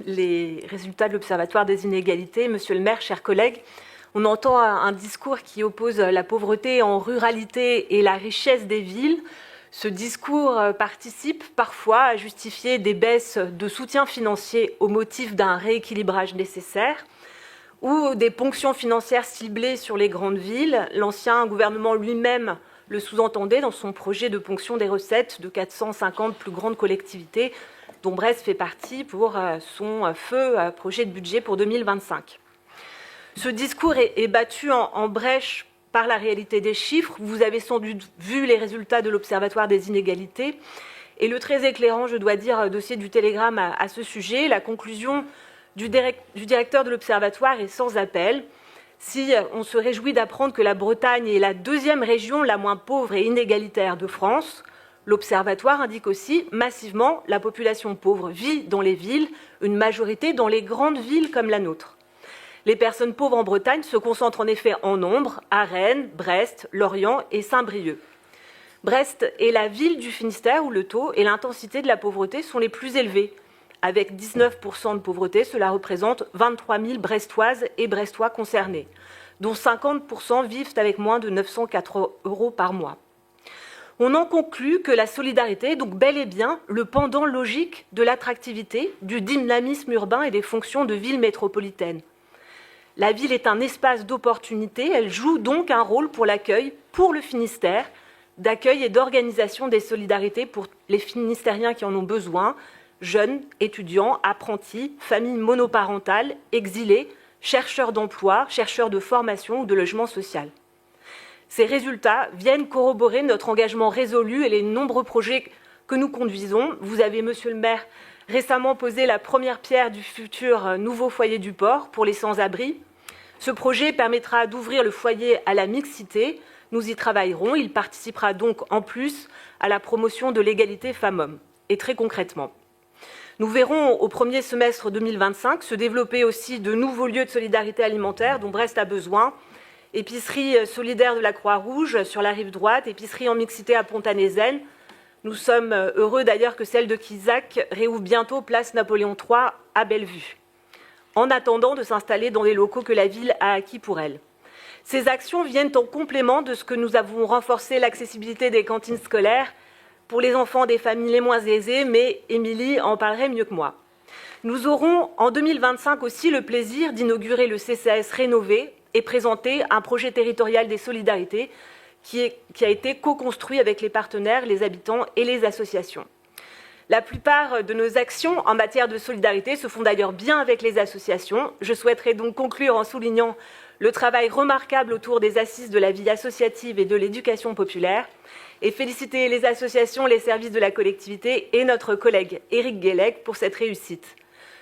les résultats de l'Observatoire des inégalités. Monsieur le maire, chers collègues, on entend un discours qui oppose la pauvreté en ruralité et la richesse des villes. Ce discours participe parfois à justifier des baisses de soutien financier au motif d'un rééquilibrage nécessaire ou des ponctions financières ciblées sur les grandes villes. L'ancien gouvernement lui-même le sous-entendait dans son projet de ponction des recettes de 450 plus grandes collectivités, dont Brest fait partie pour son feu projet de budget pour 2025. Ce discours est battu en brèche par la réalité des chiffres. Vous avez sans doute vu les résultats de l'Observatoire des inégalités et le très éclairant, je dois dire, dossier du Télégramme à ce sujet. La conclusion du directeur de l'Observatoire est sans appel. Si on se réjouit d'apprendre que la Bretagne est la deuxième région la moins pauvre et inégalitaire de France, l'Observatoire indique aussi massivement la population pauvre vit dans les villes, une majorité dans les grandes villes comme la nôtre. Les personnes pauvres en Bretagne se concentrent en effet en nombre à Rennes, Brest, Lorient et Saint-Brieuc. Brest est la ville du Finistère où le taux et l'intensité de la pauvreté sont les plus élevés. Avec 19% de pauvreté, cela représente 23 000 Brestoises et Brestois concernés, dont 50% vivent avec moins de 904 € par mois. On en conclut que la solidarité est donc bel et bien le pendant logique de l'attractivité, du dynamisme urbain et des fonctions de ville métropolitaine. La ville est un espace d'opportunité, elle joue donc un rôle pour l'accueil, pour le Finistère, d'accueil et d'organisation des solidarités pour les Finistériens qui en ont besoin, jeunes, étudiants, apprentis, familles monoparentales, exilés, chercheurs d'emploi, chercheurs de formation ou de logement social. Ces résultats viennent corroborer notre engagement résolu et les nombreux projets que nous conduisons. Vous avez, monsieur le maire, récemment posé la première pierre du futur nouveau foyer du port pour les sans-abri. Ce projet permettra d'ouvrir le foyer à la mixité. Nous y travaillerons. Il participera donc en plus à la promotion de l'égalité femmes-hommes. Et très concrètement, nous verrons au premier semestre 2025 se développer aussi de nouveaux lieux de solidarité alimentaire dont Brest a besoin. Épicerie solidaire de la Croix-Rouge sur la rive droite, épicerie en mixité à Pont-à-Nézen. Nous sommes heureux d'ailleurs que celle de Quizac réouvre bientôt place Napoléon III à Bellevue, en attendant de s'installer dans les locaux que la ville a acquis pour elle. Ces actions viennent en complément de ce que nous avons renforcé l'accessibilité des cantines scolaires pour les enfants des familles les moins aisées, mais Émilie en parlerait mieux que moi. Nous aurons en 2025 aussi le plaisir d'inaugurer le CCAS rénové et présenter un projet territorial des solidarités qui a été co-construit avec les partenaires, les habitants et les associations. La plupart de nos actions en matière de solidarité se font d'ailleurs bien avec les associations. Je souhaiterais donc conclure en soulignant le travail remarquable autour des assises de la vie associative et de l'éducation populaire et féliciter les associations, les services de la collectivité et notre collègue Éric Guélec pour cette réussite.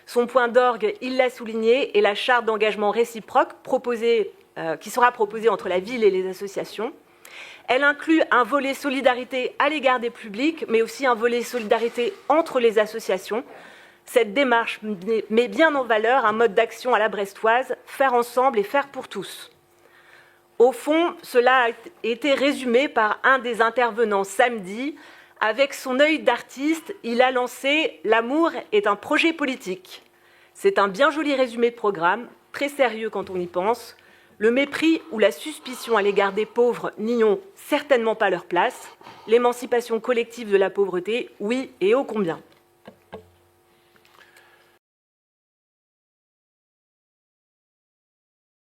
Son point d'orgue, il l'a souligné, est la charte d'engagement réciproque qui sera proposée entre la ville et les associations. Elle inclut un volet solidarité à l'égard des publics, mais aussi un volet solidarité entre les associations. Cette démarche met bien en valeur un mode d'action à la brestoise, faire ensemble et faire pour tous. Au fond, cela a été résumé par un des intervenants samedi. Avec son œil d'artiste, il a lancé « L'amour est un projet politique ». C'est un bien joli résumé de programme, très sérieux quand on y pense. Le mépris ou la suspicion à l'égard des pauvres n'y ont certainement pas leur place. L'émancipation collective de la pauvreté, oui et ô combien.